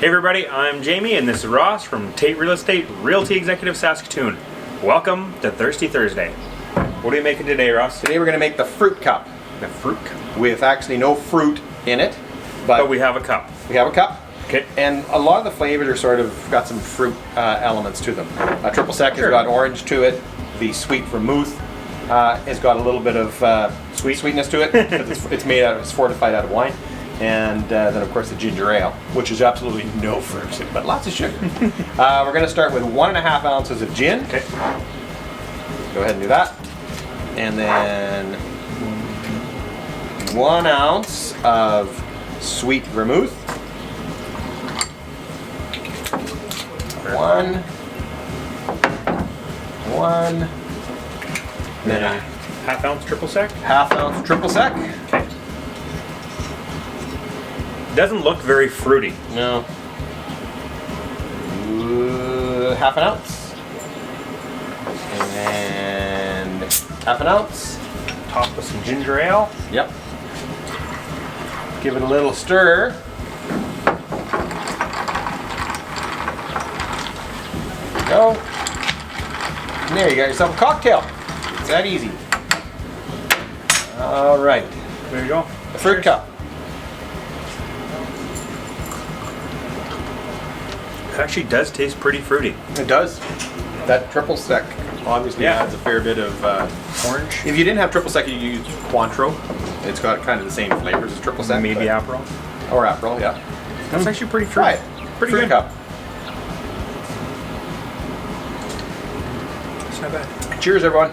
everybody, I'm Jamie and this is Ross from Tait Real Estate, Realty Executive Saskatoon. Welcome to Thirsty Thursday. What are we making today, Ross? Today we're going to make the fruit cup. The fruit cup. With actually no fruit in it, But we have a cup. we have a cup. Okay. And a lot of the flavors are sort of got some fruit elements to them. Triple Sec has got orange to it. The Sweet Vermouth has got a little bit of sweetness to it. It's fortified out of wine. And then of course the ginger ale, which is absolutely no fruit, but lots of sugar. We're going to start with 1.5 ounces of gin. Okay. Go ahead and do that. And then 1 ounce of Sweet Vermouth. One. Then a half ounce triple sec. Half ounce Triple Sec. Okay. Doesn't look very fruity. No. Half an ounce. And half an ounce. Top with some ginger ale. Yep. Give it a little stir. There you go. And there you got yourself a cocktail. It's that easy. All right. There you go. The fruit cup. It actually does taste pretty fruity. It does. That Triple Sec obviously adds a fair bit of Orange. If you didn't have Triple Sec, you use Cointreau. It's got kind of the same flavors as Triple Sec. Maybe Aperol. Or Aperol, yeah. That's actually pretty Try fruity. it. Pretty Fruit good. cup. It's not bad. Cheers, everyone.